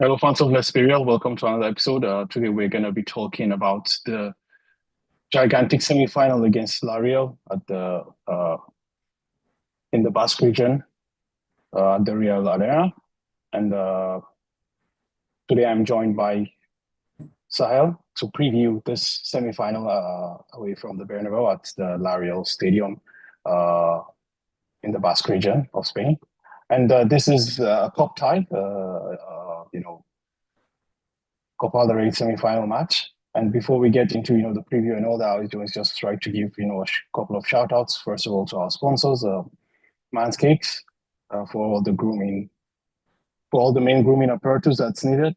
Hello, fans of Let's Be Real. Welcome to another episode. Today we're going to be talking about the gigantic semi-final against La Real at the in the Basque region, the Real Arena. And today I'm joined by Sahel to preview this semi-final away from the Bernabeu at the La Real Stadium in the Basque region of Spain. And this is a cup tie, Copa del Rey semi-final match. And before we get into the preview and all that, I was just try to give a couple of shout outs. First of all, to our sponsors, Manscaped, for all the grooming, for all the main grooming apparatus that's needed.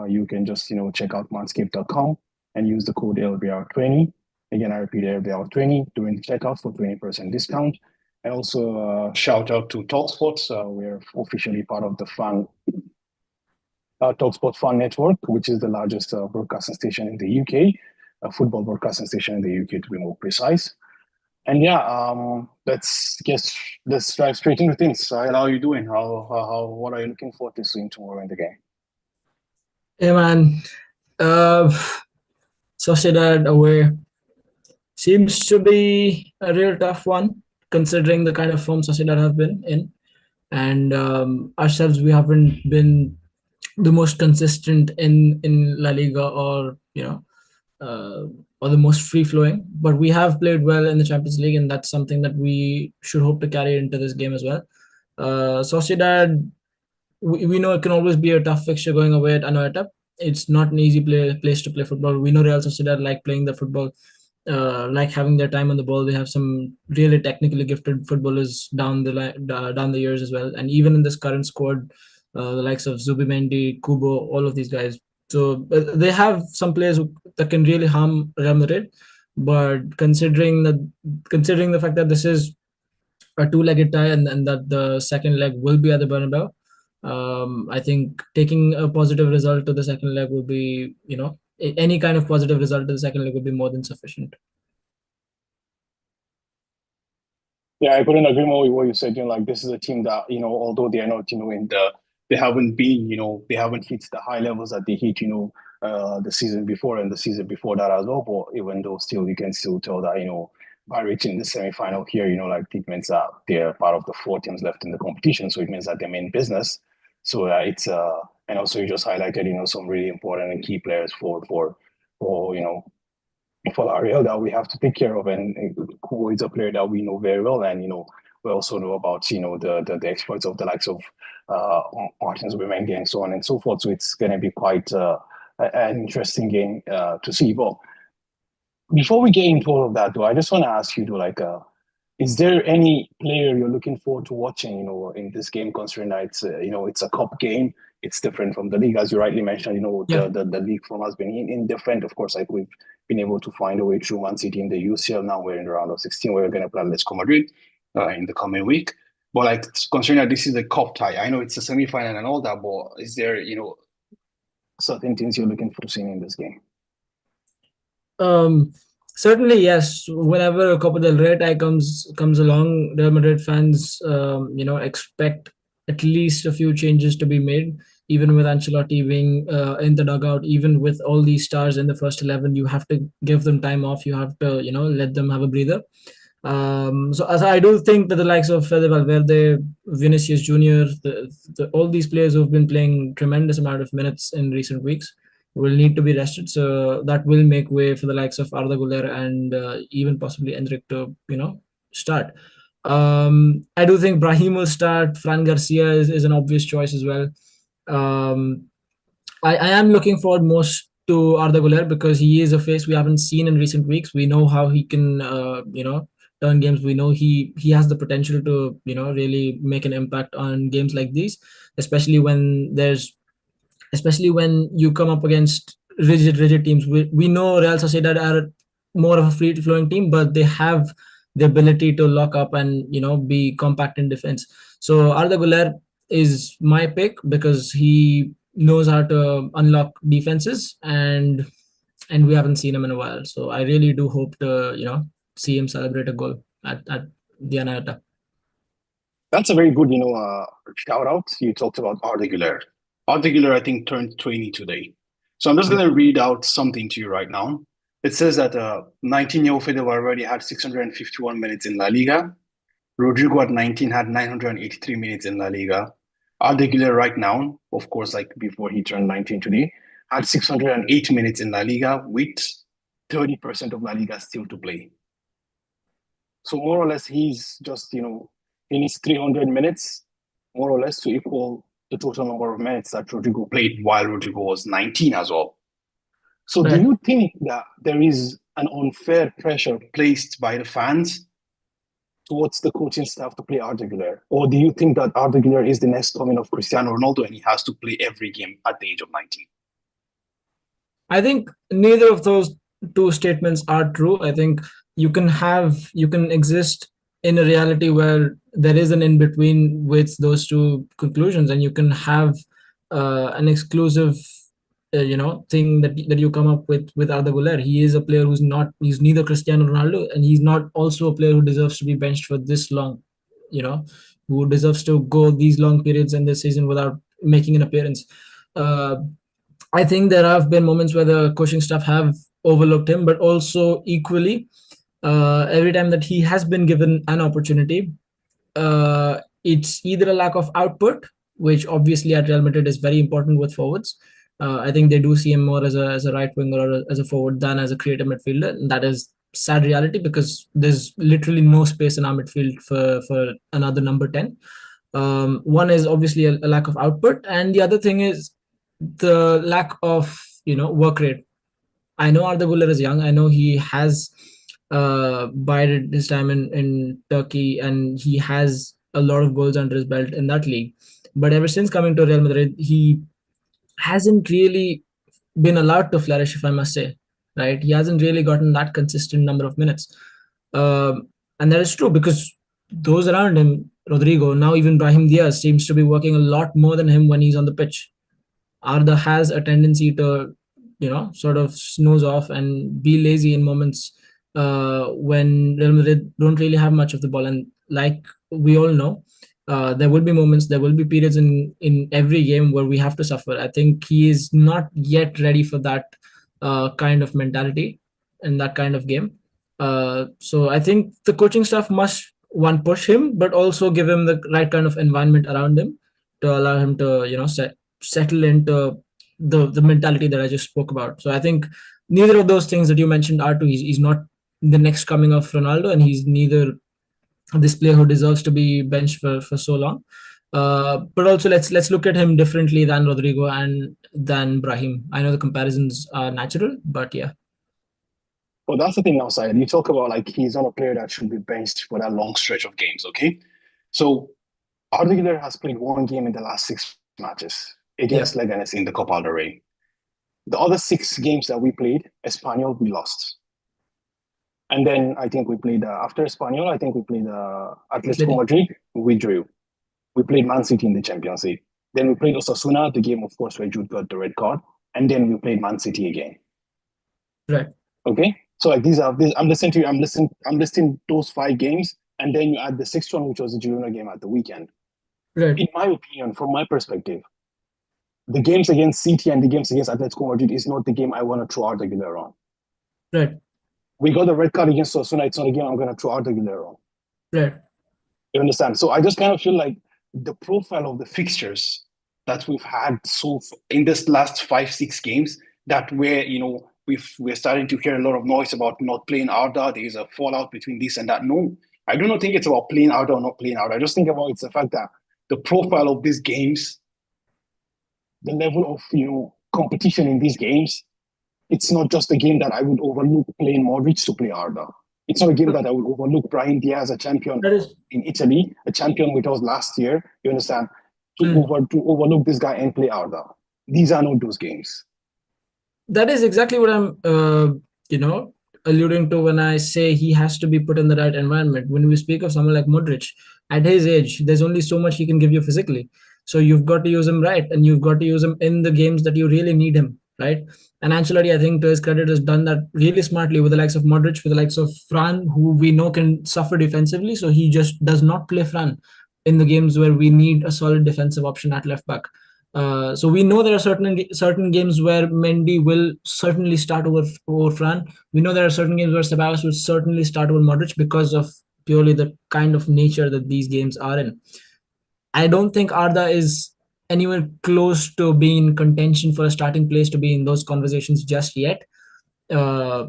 You can just check out manscaped.com and use the code LBR20. Again, I repeat, LBR20 during the checkout for 20% discount. And also shout out to Talksport. We're officially part of the Talksport Fan Network, which is the largest broadcasting station in the UK, a football broadcasting station in the UK to be more precise. And let's dive straight into things. How are you doing? What are you looking forward to seeing tomorrow in the game? Hey man, Sociedad away seems to be a real tough one considering the kind of form Sociedad have been in, and ourselves we haven't been the most consistent in La Liga or the most free flowing, but we have played well in the Champions League, and that's something that we should hope to carry into this game as well. Sociedad, we know it can always be a tough fixture going away at Anoeta. It's not an easy place to play football. We know Real Sociedad like playing the football, like having their time on the ball. They have some really technically gifted footballers down the years as well, and even in this current squad, the likes of Zubimendi, Kubo, all of these guys. So they have some players that can really harm Real Madrid. But considering the fact that this is a two-legged tie and that the second leg will be at the Bernabeu, I think taking a positive result to the second leg will be, any kind of positive result to the second leg would be more than sufficient. Yeah, I couldn't agree more with what you said. This is a team that, although they are not, they haven't been, they haven't hit the high levels that they hit, the season before and the season before that as well. But even though still, you can still tell that, by reaching the semi-final here, it means that they're part of the four teams left in the competition. So it means that they're in business. So it's and also you just highlighted, some really important and key players for La Real that we have to take care of, and who is a player that we know very well, and we also know about the exploits of the likes of Martins Zubimendi and so on and so forth. So it's going to be quite an interesting game to see. But before we get into all of that, though, I just want to ask you, is there any player you're looking forward to watching, in this game, considering that it's a cup game, it's different from the league, as you rightly mentioned. The league form has been indifferent. Of course, we've been able to find a way through Man City in the UCL. Now we're in the round of 16. We're going to play Atletico Madrid in the coming week. But considering that this is a cup tie, I know it's a semi-final and all that. But is there certain things you're looking for seeing in this game? Certainly, yes. Whenever a Copa del Rey tie comes along, Real Madrid fans, expect at least a few changes to be made. Even with Ancelotti being in the dugout, even with all these stars in the first 11, you have to give them time off. You have to, let them have a breather. So as I do think that the likes of Fede Valverde, Vinicius Junior, all these players who have been playing tremendous amount of minutes in recent weeks will need to be rested. So that will make way for the likes of Arda Güler and even possibly Endrick to, start. I do think Brahim will start. Fran Garcia is an obvious choice as well. I am looking forward most to Arda Güler because he is a face we haven't seen in recent weeks. We know how he can, turn games. We know he has the potential to, really make an impact on games like these, especially when you come up against rigid teams. We know Real Sociedad are more of a free flowing team, but they have the ability to lock up and be compact in defense. So Arda Güler is my pick because he knows how to unlock defenses, and we haven't seen him in a while. So I really do hope to see him celebrate a goal at the Anoeta. That's a very good shout out. You talked about Arda Güler. Arda Güler, I think, turned 20 today. So I'm just Yeah. going to read out something to you right now. It says that 19-year-old Fede already had 651 minutes in La Liga. Rodrigo at 19 had 983 minutes in La Liga. Arda Güler right now, of course, like before he turned 19 today, had 608 minutes in La Liga with 30% of La Liga still to play. So more or less, he's just, he needs 300 minutes, more or less, to equal the total number of minutes that Rodrigo played while Rodrigo was 19 as well. So do Right. you think that there is an unfair pressure placed by the fans towards the coaching staff to play Arda Güler? Or do you think that Arda Güler is the next coming of Cristiano Ronaldo and he has to play every game at the age of 19? I think neither of those two statements are true. I think you can exist in a reality where there is an in between with those two conclusions, and you can have an exclusive, thing that you come up with Arda Güler. He is a player he's neither Cristiano Ronaldo, and he's not also a player who deserves to be benched for this long. Who deserves to go these long periods in the season without making an appearance. Uh, I think there have been moments where the coaching staff have overlooked him, but also equally, every time that he has been given an opportunity, it's either a lack of output, which obviously at Real Madrid is very important with forwards. I think they do see him more as a right winger or as a forward than as a creative midfielder. And that is sad reality because there's literally no space in our midfield for another number 10. One is obviously a lack of output, and the other thing is the lack of work rate. I know Arda Güler is young. I know he has bided his time in Turkey, and he has a lot of goals under his belt in that league. But ever since coming to Real Madrid, he hasn't really been allowed to flourish, if I must say. Right? He hasn't really gotten that consistent number of minutes, and that is true because those around him, Rodrigo, now even Brahim Diaz, seems to be working a lot more than him when he's on the pitch. Arda has a tendency to, sort of snooze off and be lazy in moments when Real Madrid don't really have much of the ball. And like we all know, there will be moments, there will be periods in every game where we have to suffer. I think he is not yet ready for that kind of mentality and that kind of game. So I think the coaching staff must one push him, but also give him the right kind of environment around him to allow him to, settle into the mentality that I just spoke about. So I think neither of those things that you mentioned are true. He's not the next coming of Ronaldo, and he's neither this player who deserves to be benched for so long. But also let's look at him differently than Rodrigo and than Brahim. I know the comparisons are natural, but yeah. Well, that's the thing now, Syed. You talk about like he's not a player that should be benched for that long stretch of games, okay? So Arda Güler has played one game in the last 6 matches against Leganes in the Copa del Rey. The other 6 games that we played, Espanyol, we lost. And then I think we played, after Espanyol, I think we played Atletico Madrid, we drew. We played Man City in the Champions League. Then we played Osasuna, the game, of course, where Jude got the red card. And then we played Man City again. Right. Okay? So like I'm listening to you, I'm listing those 5 games, and then you add the 6th one, which was the Girona game at the weekend. Right. In my opinion, from my perspective, the games against City and the games against Atletico Madrid is not the game I want to throw Arda Güler on. Right. We got the red card against Sociedad. It's not a game I'm going to throw Arda Güler on. Right. You understand? So I just kind of feel like the profile of the fixtures that we've had so in this last 5-6 games, that where we're starting to hear a lot of noise about not playing Arda. There's a fallout between this and that. No, I do not think it's about playing Arda or not playing Arda. I just think about it's the fact that the profile of these games, the level of competition in these games, it's not just a game that I would overlook playing Modric to play Arda. It's not a game that I would overlook Brahim Diaz, a champion in Italy, a champion with us last year. You understand? To overlook this guy and play Arda. These are not those games. That is exactly what I'm, alluding to when I say he has to be put in the right environment. When we speak of someone like Modric, at his age, there's only so much he can give you physically. So you've got to use him right, and you've got to use him in the games that you really need him, right? And Ancelotti, I think, to his credit, has done that really smartly with the likes of Modric, with the likes of Fran, who we know can suffer defensively. So he just does not play Fran in the games where we need a solid defensive option at left back. So we know there are certain games where Mendy will certainly start over Fran. We know there are certain games where Ceballos will certainly start over Modric because of purely the kind of nature that these games are in. I don't think Arda is anywhere close to being in contention for a starting place to be in those conversations just yet. Uh,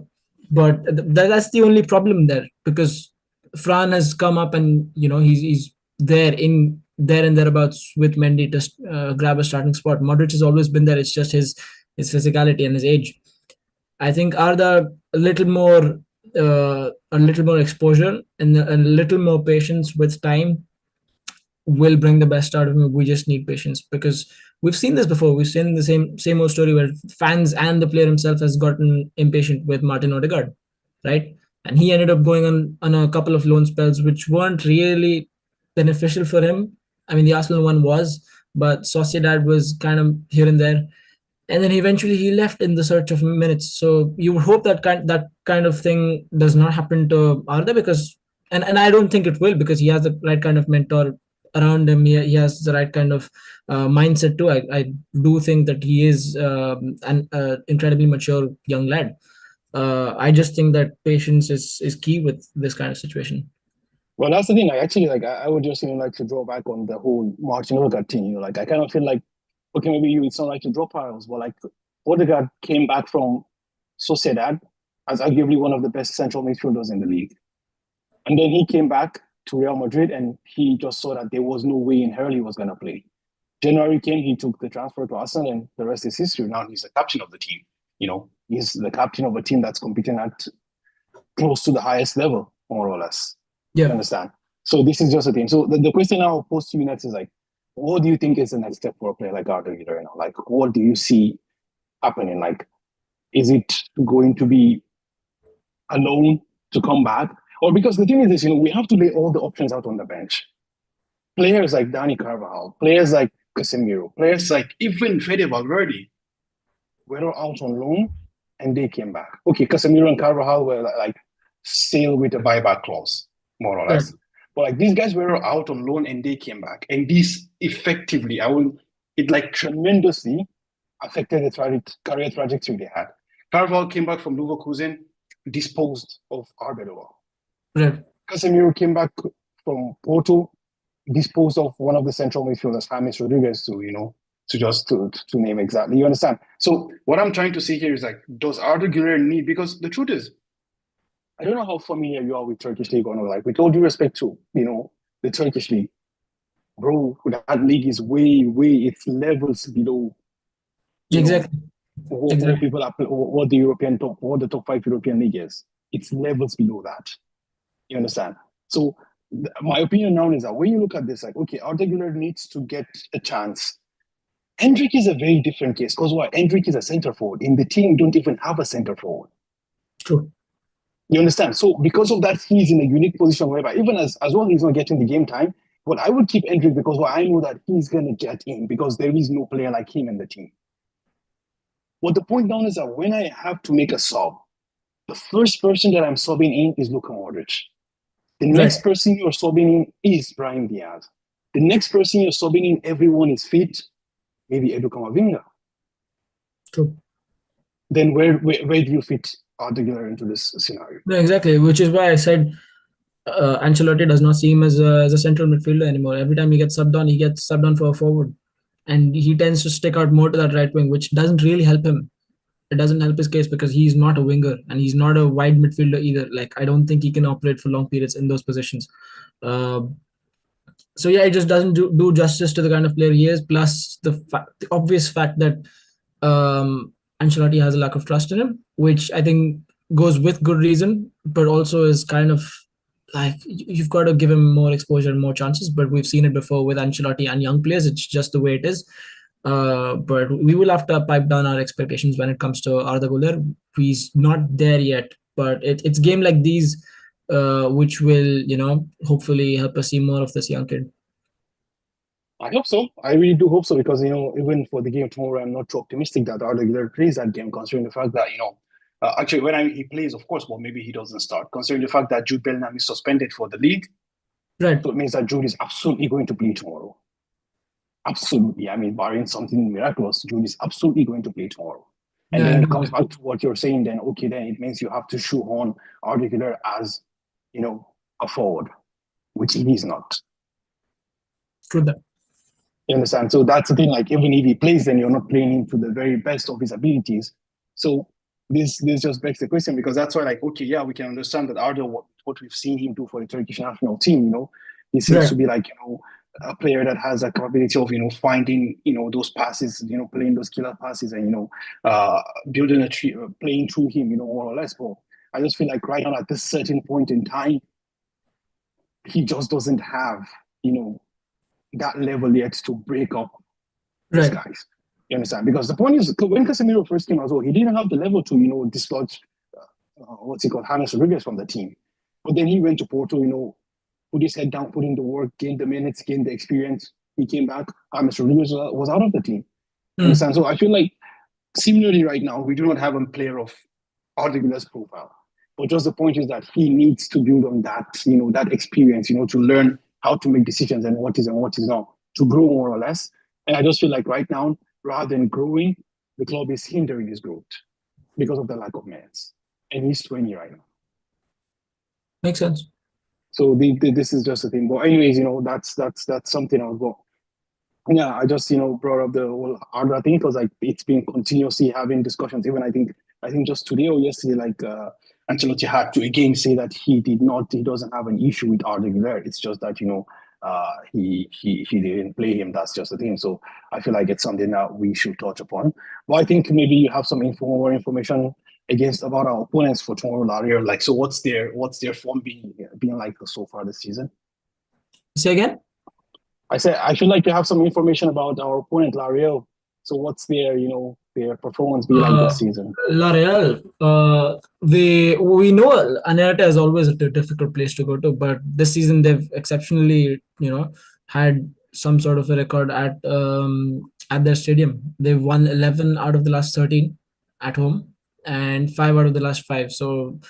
but that's the only problem there, because Fran has come up and he's there and thereabouts with Mendy to grab a starting spot. Modric has always been there. It's just his physicality and his age. I think Arda a little more exposure and a little more patience with time will bring the best out of him. We just need patience, because we've seen this before. We've seen the same old story where fans and the player himself has gotten impatient with Martin Odegaard, right? And he ended up going on a couple of loan spells which weren't really beneficial for him. I mean, the Arsenal one was, but Sociedad was kind of here and there. And then eventually he left in the search of minutes. So you would hope that kind of thing does not happen to Arda, because and I don't think it will, because he has the right kind of mentor around him. He has the right kind of mindset too. I do think that he is an incredibly mature young lad. I just think that patience is key with this kind of situation. Well, that's the thing. I actually I would just like to draw back on the whole Martin Odegaard thing. Like I kind of feel like, okay, maybe it's not like to drop piles, but like Odegaard came back from Sociedad as arguably one of the best central midfielders in the league. And then he came back to Real Madrid and he just saw that there was no way in hell he was going to play. January came, he took the transfer to Arsenal, and the rest is history. Now he's the captain of the team. He's the captain of a team that's competing at close to the highest level, more or less. Yeah. You understand? So this is just a thing. So the question I'll pose to you next is like, what do you think is the next step for a player like Arda Güler? Like, what do you see happening? Like, is it going to be a loan to come back? Or because the thing is this, we have to lay all the options out on the bench. Players like Dani Carvajal, players like Casemiro, players like even Fede Valverde were out on loan and they came back. Okay, Casemiro and Carvajal were like still with a buyback clause, more or less. Right. But like these guys were out on loan and they came back. And this effectively, it like tremendously affected the career trajectory they had. Carvajal came back from Leverkusen, disposed of Arbeloa. Right. Casemiro came back from Porto, disposed of one of the central midfielders, James Rodriguez, to name exactly. You understand? So what I'm trying to say here is like, does Arda Güler need? Because the truth is, I don't know how familiar you are with Turkish league or not. Like, with all due respect to the Turkish league, bro, that league is way, it's levels below. Exactly. What people are, what the top 5 European league is. It's levels below that. You understand? So my opinion now is that when you look at this, like, okay, Arda Güler needs to get a chance. Endrick is a very different case, because why? Endrick is a center forward. In the team, we don't even have a center forward. True. You understand? So because of that, he's in a unique position whereby even as well he's not getting the game time, but I would keep Endrick because I know that he's going to get in because there is no player like him in the team. But the point down is that when I have to make a sub, the first person that I'm subbing in is Luka Modric. The next person you're subbing in is Brahim Diaz. The next person you're subbing in, everyone is fit, maybe Edu Camavinga. True. Then where do you fit Arda Güler into this scenario? No, exactly, which is why I said Ancelotti does not see him as a central midfielder anymore. Every time he gets subbed on for a forward, and he tends to stick out more to that right wing, which doesn't really help him. It doesn't help his case because he's not a winger and he's not a wide midfielder either. Like, I don't think he can operate for long periods in those positions. So yeah, it just doesn't do justice to the kind of player he is. Plus the obvious fact that Ancelotti has a lack of trust in him, which I think goes with good reason, but also is kind of like you've got to give him more exposure and more chances. But we've seen it before with Ancelotti and young players. It's just the way it is. But we will have to pipe down our expectations when it comes to Arda Güler. He's not there yet, but it's game like these which will, hopefully help us see more of this young kid. I hope so. I really do hope so because, even for the game tomorrow, I'm not too optimistic that Arda Güler plays that game, considering the fact that, actually when he plays, of course, well, maybe he doesn't start, considering the fact that Jude Bellingham is suspended for the league. Right. So it means that Jude is absolutely going to play tomorrow. Absolutely. I mean, barring something miraculous, Jude is absolutely going to play tomorrow. And Yeah, then I it do. comes back to what you're saying. Then okay, then it means you have to shoehorn Arda Güler as, a forward, which he is not. True that. You understand? So that's the thing. Like even if he plays, then you're not playing him to the very best of his abilities. So this just begs the question, because that's why, like, okay, yeah, we can understand that Arda, what we've seen him do for the Turkish national team. He seems Right. to be like a player that has a capability of finding those passes, playing those killer passes, and building a tree, playing through him, more or less. But I just feel like right now at this certain point in time, he just doesn't have that level yet to break up these Right. guys. You understand? Because the point is, when Casemiro first came as well, he didn't have the level to, dislodge, what's he called, James Rodriguez from the team. But then he went to Porto, put his head down, put in the work, gained the minutes, gained the experience. He came back. James Rodriguez was out of the team. You understand? So I feel like similarly right now, we do not have a player of Arda Güler's profile. But just the point is that he needs to build on that, that experience, to learn how to make decisions and what is not, to grow more or less. And I just feel like right now, rather than growing, the club is hindering his growth because of the lack of minutes. And he's 20 right now. Makes sense. So this is just a thing. But anyways, that's something I was going. Yeah, I just brought up the whole Arda thing because like it's been continuously having discussions. Even I think just today or yesterday, like Ancelotti had to again say that he doesn't have an issue with Arda Güler. It's just that he didn't play him. That's just the thing. So I feel like it's something that we should touch upon. But I think maybe you have some more information about our opponents for tomorrow, Lario. Like, so what's their form being like so far this season? Say again? I said I should like to have some information about our opponent, L'Oreal. So what's their performance be like this season? L'Oreal, we know Anoeta is always a difficult place to go to, but this season they've exceptionally, had some sort of a record at their stadium. They've won 11 out of the last 13 at home and 5 out of the last 5. So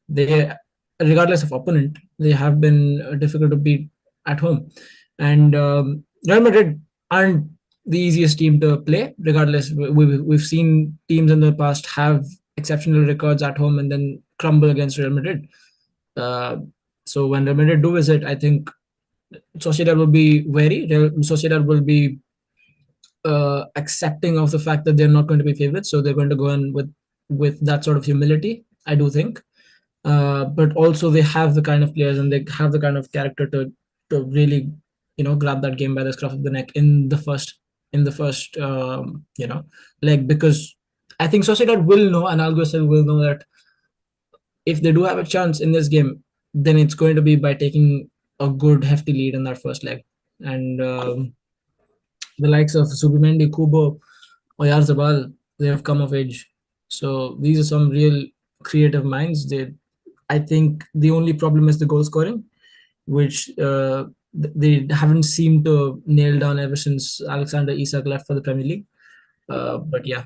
they, regardless of opponent, they have been difficult to beat at home. And Real Madrid aren't the easiest team to play. Regardless, we've seen teams in the past have exceptional records at home and then crumble against Real Madrid. So when Real Madrid do visit, I think Sociedad will be wary. Sociedad will be accepting of the fact that they're not going to be favorites, so they're going to go in with that sort of humility, I do think. But also they have the kind of players and they have the kind of character to really grab that game by the scruff of the neck in the first leg, because I think Sociedad will know and Alguacil will know that if they do have a chance in this game, then it's going to be by taking a good hefty lead in that first leg. And the likes of Subimendi, Kubo, Oyarzabal, they have come of age. So these are some real creative minds. I think the only problem is the goal scoring, which they haven't seemed to nail down ever since Alexander Isak left for the Premier League. But yeah.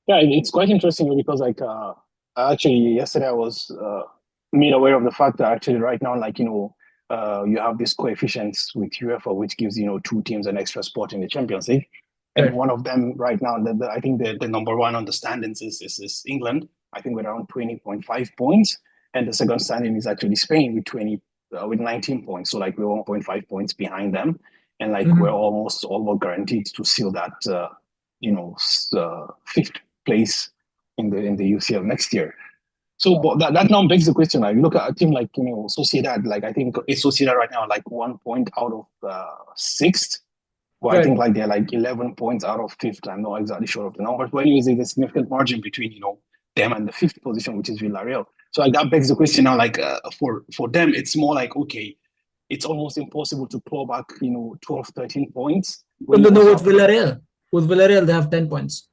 Yeah, it's quite interesting because like actually yesterday I was made aware of the fact that actually right now, like you have these coefficients with UEFA, which gives 2 teams an extra spot in the Champions League. And Right. one of them right now, I think the number one on the standings is England. I think with around 20.5 points, and the second standing is actually Spain with 19 points. So like we're 1.5 points behind them, and like we're almost guaranteed to seal that 5th place in the UCL next year. So but that now begs the question. Like look at a team like Sociedad. Like I think it's Sociedad right now, like 1 point out of 6th. Well, I think like they're like 11 points out of 5th. I'm not exactly sure of the numbers, but anyways, there's a significant margin between them and the 5th position, which is Villarreal. So like that begs the question now. Like for them, it's more like okay, it's almost impossible to claw back 12, 13 points. No, with Villarreal. With Villarreal, they have 10 points.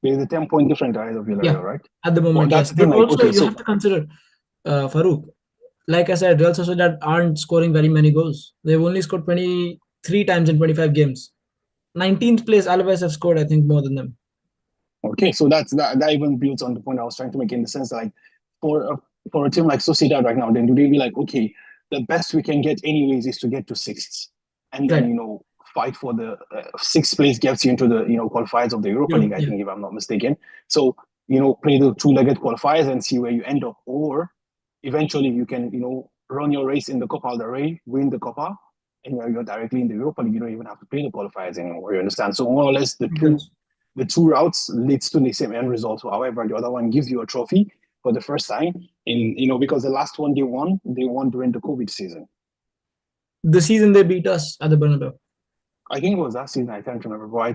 There's a 10-point difference ahead of Villarreal, right? At the moment, that's yes. the thing, But like, also, okay, you have to consider, Farouk, like I said, Real Sociedad aren't scoring very many goals. They've only scored 23 times in 25 games. 19th place, Alaves have scored, I think, more than them. Okay, so that even builds on the point I was trying to make, in the sense that, like, for a team like Sociedad right now, then do they be like, okay, the best we can get anyways is to get to 6th, and then fight for the sixth place gets you into the qualifiers of the Europa League, I think, if I'm not mistaken. So play the two-legged qualifiers and see where you end up, or eventually you can run your race in the Copa del Rey, win the Copa, and you're directly in the Europa League. You don't even have to play the qualifiers anymore. You understand? So more or less, the two routes leads to the same end result. However, the other one gives you a trophy for the first time because the last one they won during the COVID season. The season they beat us at the Bernabeu. I think it was that season. I can't remember, but I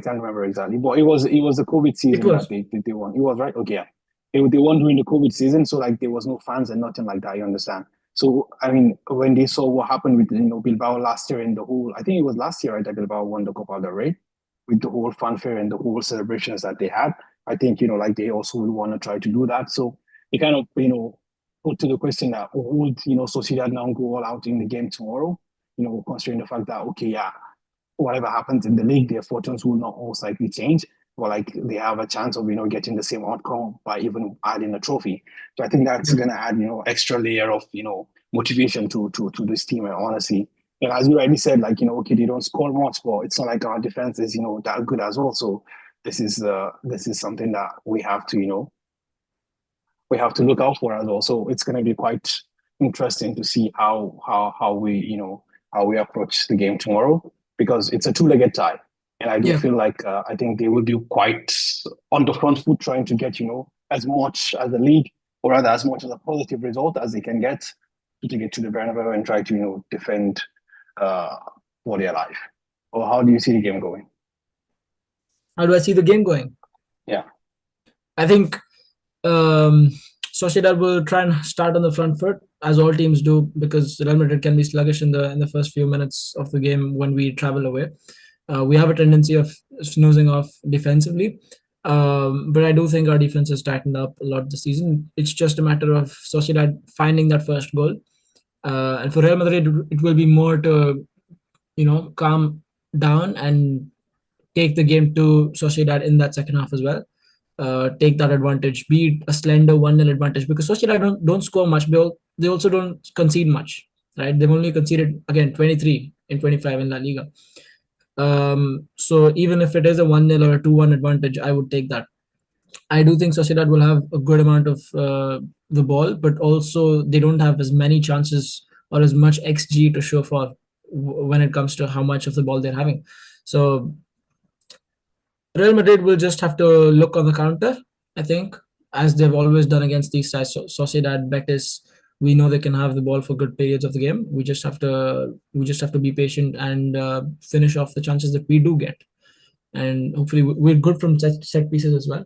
can't remember exactly. But it was the COVID season that they won. It was, right? Okay, yeah. They won during the COVID season, so like there was no fans and nothing like that. You understand? So I mean, when they saw what happened with Bilbao last year and the whole, I think it was last year, right, that Bilbao won the Copa del Rey, with the whole fanfare and the whole celebrations that they had. I think like they also will want to try to do that. So it kind of put to the question that would Sociedad now go all out in the game tomorrow? Considering the fact that okay, yeah, whatever happens in the league, their fortunes will not most likely change, but like they have a chance of getting the same outcome by even adding a trophy. So I think that's gonna add extra layer of motivation to this team. And honestly, and as you already said, like okay, they don't score much, but it's not like our defense is that good as well. So this is something that we have to look out for as well. So it's gonna be quite interesting to see how we approach the game tomorrow, because it's a two-legged tie. And I do feel like I think they will be quite on the front foot trying to get, as much as the lead, or rather as much as a positive result as they can get to get to the Bernabeu and try to, defend for their life. Or how do you see the game going? How do I see the game going? Yeah. I think Sociedad will try and start on the front foot, as all teams do, because Real Madrid can be sluggish in the first few minutes of the game when we travel away. We have a tendency of snoozing off defensively, but I do think our defense has tightened up a lot this season. It's just a matter of Sociedad finding that first goal, and for Real Madrid, it will be more to calm down and take the game to Sociedad in that second half as well. Take that advantage, be it a slender 1-0 advantage, because Sociedad don't score much. They also don't concede much, right? They've only conceded, again, 23 in 25 in La Liga. So even if it is a 1-0 or a 2-1 advantage, I would take that. I do think Sociedad will have a good amount of the ball, but also they don't have as many chances or as much XG to show for when it comes to how much of the ball they're having. So Real Madrid will just have to look on the counter, I think, as they've always done against these sides. Sociedad, Betis, we know they can have the ball for good periods of the game. We just have to be patient and finish off the chances that we do get. And hopefully we're good from set pieces as well.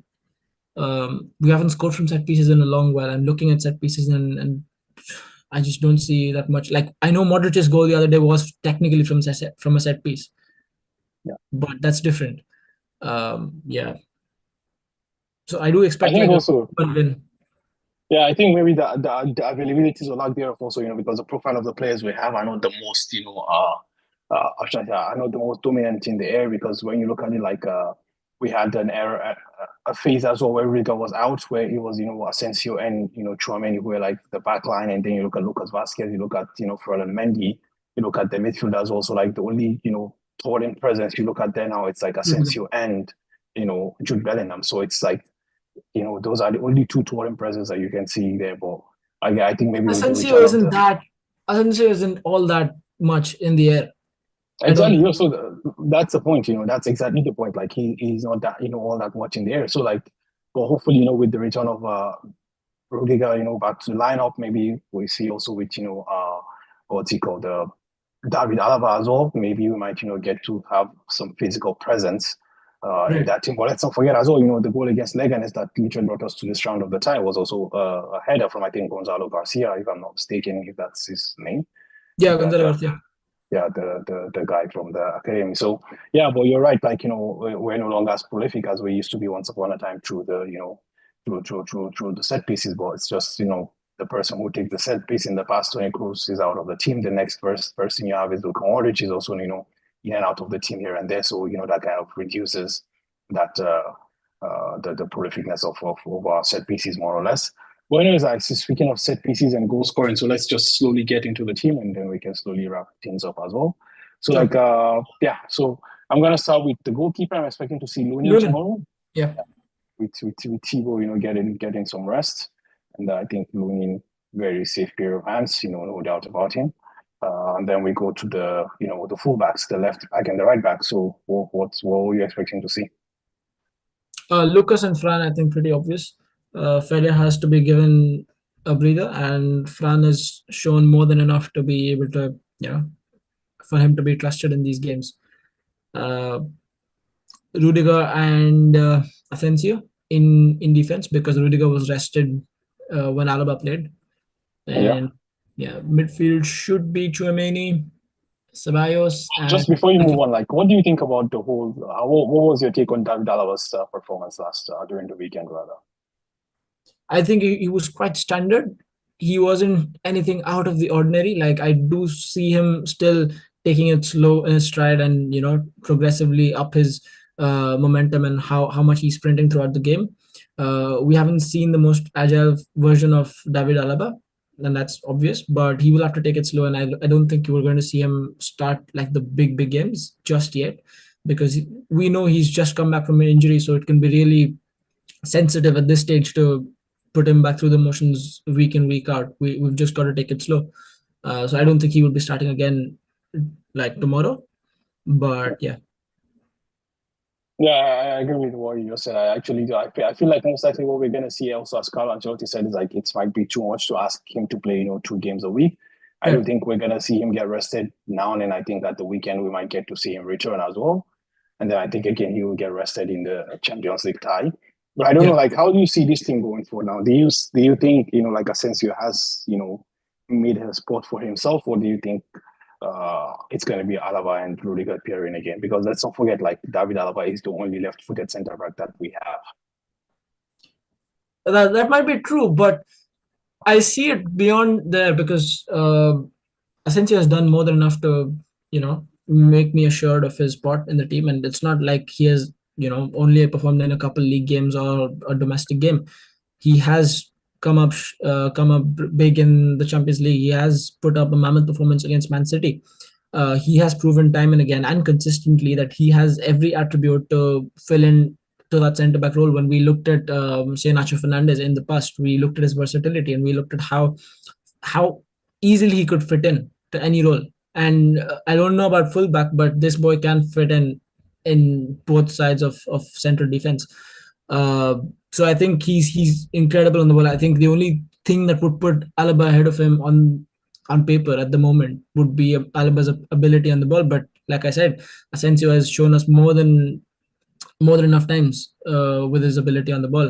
We haven't scored from set pieces in a long while. I'm looking at set pieces and I just don't see that much. Like, I know Modric's goal the other day was technically from a set piece. Yeah. But that's different. Yeah. So I do expect I think also a win. Yeah, I think maybe the availability is a lot there also, because the profile of the players we have are not the most, are not the most dominant in the air, because when you look at it, like we had a phase as well where Riga was out, where it was, Asensio and, Tchouaméni who were like the back line, and then you look at Lucas Vazquez, you look at, Ferland Mendy, you look at the midfielders also, like the only, towering presence you look at there now, it's like Asensio and, Jude Bellingham. So it's like, those are the only two touring presents that you can see there. But I think maybe Asensio isn't all that much in the air. Exactly. So that's the point. That's exactly the point. Like he's not that all that much in the air. So like, but hopefully with the return of Rudiger, back to the lineup, maybe we see also with what's he called, David Alaba as well. Maybe we might get to have some physical presence. In that team. But let's not forget as well, the goal against Leganes that literally brought us to this round of the tie was also a header from, I think, Gonzalo Garcia, if I'm not mistaken, if that's his name. Yeah, Gonzalo Garcia. Yeah, the guy from the academy. So yeah, but you're right. Like we're no longer as prolific as we used to be once upon a time through the through the set pieces. But it's just the person who takes the set piece in the past 20 Cruz is out of the team. The next person you have is Luka Modric, is also in and out of the team here and there. So, that kind of reduces that the prolificness of our set pieces, more or less. But anyways, speaking of set pieces and goal scoring, so let's just slowly get into the team, and then we can slowly wrap things up as well. So Sure. so I'm gonna start with the goalkeeper. I'm expecting to see Looney Lunin. tomorrow. Yeah. With Thibaut, getting some rest, and I think Looney very safe pair of hands, no doubt about him. And then we go to the fullbacks, the left back and the right back. So what were you expecting to see? Lucas and Fran, I think pretty obvious. Feria has to be given a breather, and Fran has shown more than enough to be able to, for him to be trusted in these games. Rudiger and Asensio in defense, because Rudiger was rested when Alaba played. And midfield should be Tchouaméni, Ceballos, and Just before you move on, what do you think about the whole? What was your take on David Alaba's performance during the weekend, rather? I think he was quite standard. He wasn't anything out of the ordinary. Like, I do see him still taking it slow in his stride, and progressively up his momentum, and how much he's sprinting throughout the game. We haven't seen the most agile version of David Alaba, and that's obvious. But he will have to take it slow, and I don't think we're going to see him start like the big games just yet, because we know he's just come back from an injury, so it can be really sensitive at this stage to put him back through the motions week in, week out. We've just got to take it slow. So I don't think he will be starting again like tomorrow. But yeah. Yeah, I agree with what you said. I feel like most likely what we're going to see also, as Carlo Ancelotti said, is like it might be too much to ask him to play, 2 games a week. I don't think we're going to see him get rested now, and then I think at the weekend we might get to see him return as well. And then I think again he will get rested in the Champions League tie. But I don't know, like, how do you see this thing going forward now? Do you think, like Asensio has, made a spot for himself, or do you think it's going to be Alaba and Rudiger appearing again? Because let's not forget, like, David Alaba is the only left-footed centre back that we have. That might be true, but I see it beyond there, because Asensio has done more than enough to, make me assured of his spot in the team. And it's not like he has, only performed in a couple league games or a domestic game. He has come up big in the Champions League. He has put up a mammoth performance against Man City. He has proven time and again and consistently that he has every attribute to fill in to that centre back role. When we looked at say Nacho Fernandez in the past, we looked at his versatility, and we looked at how easily he could fit in to any role. And I don't know about fullback, but this boy can fit in both sides of central defense. So I think he's incredible on the ball. I think the only thing that would put Alaba ahead of him on paper at the moment would be Alaba's ability on the ball. But like I said, Asensio has shown us more than enough times with his ability on the ball.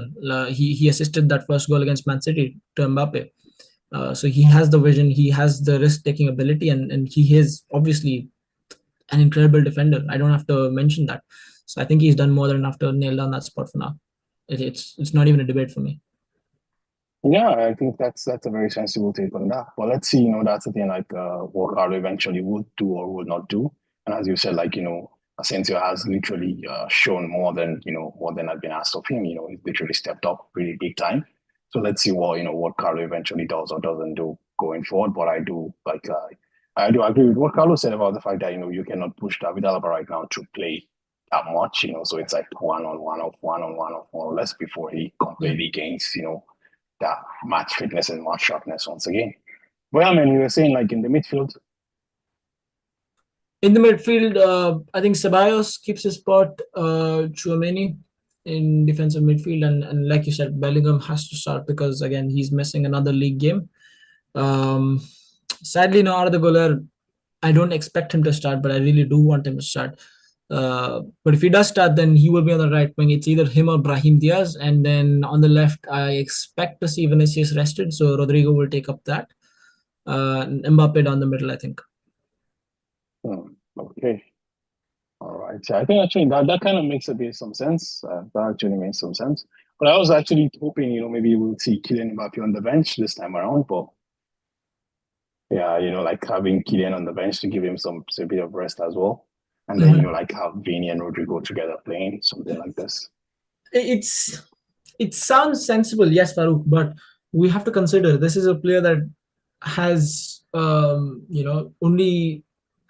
He assisted that first goal against Man City to Mbappe. So he has the vision, he has the risk-taking ability, and he is obviously an incredible defender. I don't have to mention that. So I think he's done more than enough to nail down that spot for now. It's not even a debate for me. Yeah, I think that's a very sensible take on that. But let's see, that's the thing, like what Carlo eventually would do or would not do. And as you said, like, Asensio has literally shown more than had been asked of him. He's literally stepped up really big time. So let's see what Carlo eventually does or doesn't do going forward. But I do agree with what Carlo said about the fact that you cannot push David Alaba right now to play that much. So it's like one on one more or less before he completely gains that match fitness and match sharpness once again. Well, I mean, you were saying like in the midfield. In the midfield, I think Ceballos keeps his spot. Tchouaméni in defensive midfield, and like you said, Bellingham has to start because again he's missing another league game. Sadly, no Arda Güler. I don't expect him to start, but I really do want him to start. But if he does start, then he will be on the right wing. It's either him or Brahim Diaz, and then on the left, I expect to see Vinicius rested, so Rodrigo will take up that. Mbappe down the middle, I think. Okay. All right. So I think actually that kind of makes a bit some sense. That actually makes some sense. But I was actually hoping, maybe we'll see Kylian Mbappe on the bench this time around. But yeah, like having Kylian on the bench to give him a bit of rest as well. And then, like have Vini and Rodrigo together playing, something like this. It sounds sensible, yes, Farouk, but we have to consider this is a player that has, only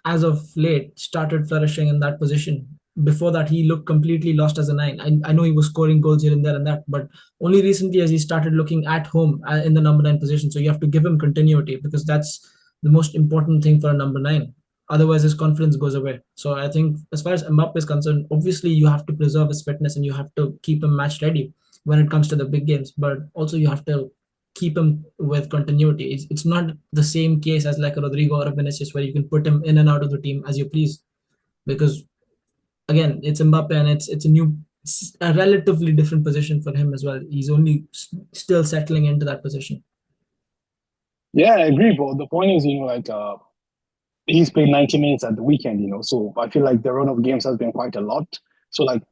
as of late started flourishing in that position. Before that, he looked completely lost as a nine. I know he was scoring goals here and there and that, but only recently as he started looking at home in the number nine position. So you have to give him continuity, because that's the most important thing for a number nine. Otherwise, his confidence goes away. So I think as far as Mbappe is concerned, obviously you have to preserve his fitness and you have to keep him match ready when it comes to the big games. But also you have to keep him with continuity. It's not the same case as like a Rodrigo or a Vinicius, where you can put him in and out of the team as you please, because again, it's Mbappe and it's a relatively different position for him as well. He's only still settling into that position. Yeah, I agree, but the point is, like he's played 90 minutes at the weekend, so I feel like the run of games has been quite a lot. So like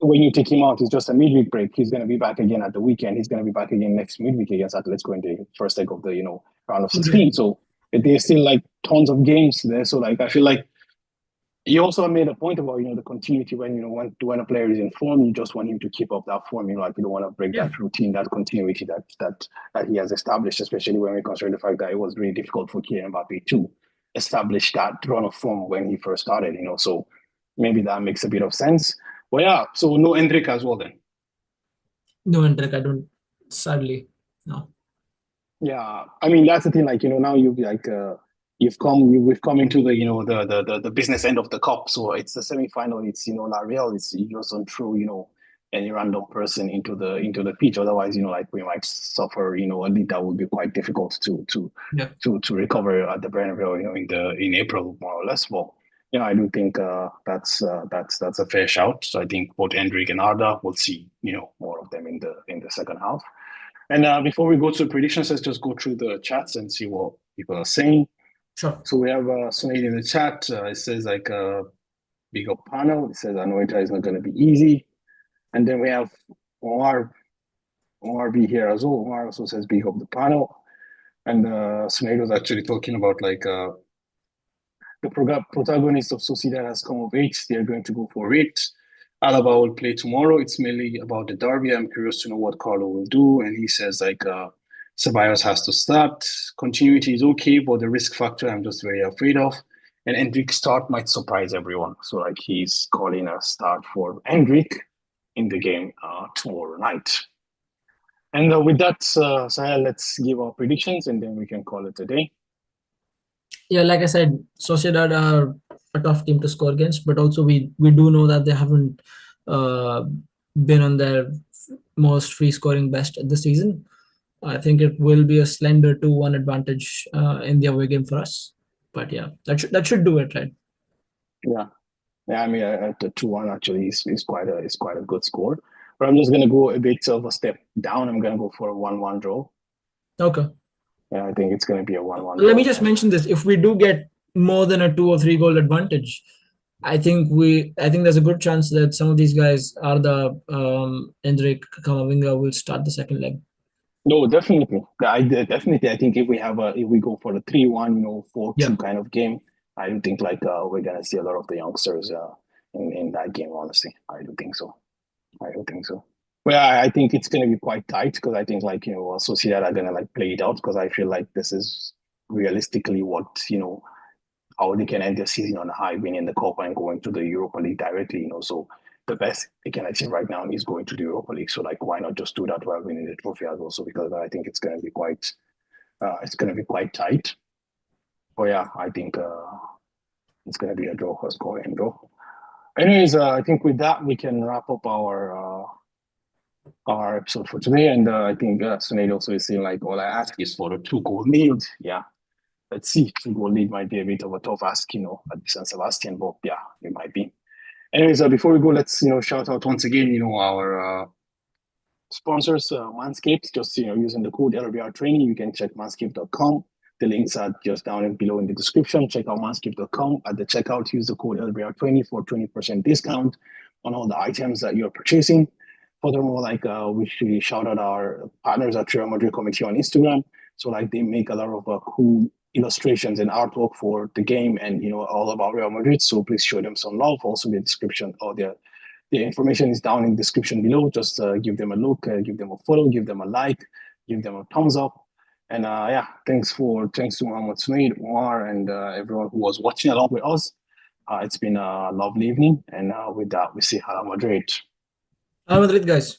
when you take him out, it's just a midweek break. He's going to be back again at the weekend. He's going to be back again next midweek against Atletico in the first leg of the round of 16. So there's still like tons of games there. So like I feel like you also made a point about the continuity when a player is in form, you just want him to keep up that form. Like you don't want to break that routine, that continuity that he has established, especially when we consider the fact that it was really difficult for Kylian Mbappe to establish that run of form when he first started. So maybe that makes a bit of sense. But yeah, so no Endrick as well then. No, Endrick, I don't. Sadly, no. Yeah, I mean that's the thing. Like now you've like we've come into the the business end of the cup. So it's the semi-final. It's La Real. It's you just don't throw any random person into the pitch. Otherwise, like we might suffer a lead that would be quite difficult to recover at the Bernabeu. In April more or less. Well, I do think that's a fair shout. So I think both Endrick and Arda will see more of them in the second half. And before we go to predictions, let's just go through the chats and see what people are saying. Sure. So we have Sunil in the chat. It says like big up panel. It says Anoeta is not going to be easy. And then we have Omar B here as well. Omar also says big up the panel. And Sunil was actually talking about like the protagonist of Sociedad has come of age. They're going to go for it. Alaba will play tomorrow. It's mainly about the derby. I'm curious to know what Carlo will do. And he says like Ceballos has to start. Continuity is okay, but the risk factor I'm just very afraid of. And Endrick's start might surprise everyone. So like he's calling a start for Endrick in the game tomorrow night. And with that, Sahel, let's give our predictions and then we can call it a day. Yeah, like I said, Sociedad are a tough team to score against, but also we do know that they haven't been on their most free scoring best this season. I think it will be a slender 2-1 advantage in the away game for us. But yeah, that should do it, right? Yeah. I mean, the 2-1 actually is quite a good score. But I'm just gonna go a bit of a step down. I'm gonna go for a 1-1 draw. Okay. Yeah, I think it's gonna be a 1-1 draw. Let me just mention this: if we do get more than a 2 or 3 goal advantage, I think there's a good chance that some of these guys, Arda, Endrick, Kamavinga, will start the second leg. No, definitely. I think if we go for a 3-1, 4-2 kind of game, I do think like we're gonna see a lot of the youngsters in that game. Honestly, I do think so. Well, I think it's gonna be quite tight because I think like Sociedad are gonna like play it out because I feel like this is realistically what how they can end their season on a high, winning the Copa and going to the Europa League directly. So the best they can achieve right now is going to the Europa League. So like, why not just do that while winning the trophy as well? So because I think it's gonna be quite tight. But yeah, I think it's gonna be a draw, a score and draw. Anyways, I think with that we can wrap up our episode for today. And I think Sunil also is saying like all I ask is for a 2-goal lead. Yeah. Let's see. 2-goal lead might be a bit of a tough ask, at San Sebastian, but yeah, it might be. Anyways, before we go, let's shout out once again, our sponsors, Manscaped. Just using the code LBR Training, you can check manscaped.com. The links are just down below in the description. Check out manscaped.com. At the checkout, use the code LBR20 for 20% discount on all the items that you're purchasing. Furthermore, like we should shout out our partners at Real Madrid Committee on Instagram. So like they make a lot of cool illustrations and artwork for the game and all about Real Madrid. So please show them some love. Also the description or the information is down in the description below. Just give them a look, give them a follow, give them a like, give them a thumbs up. And yeah, thanks to Ahmad Smaid, Omar, and everyone who was watching along with us. It's been a lovely evening, and with that, we say Hala Madrid. Madrid, guys.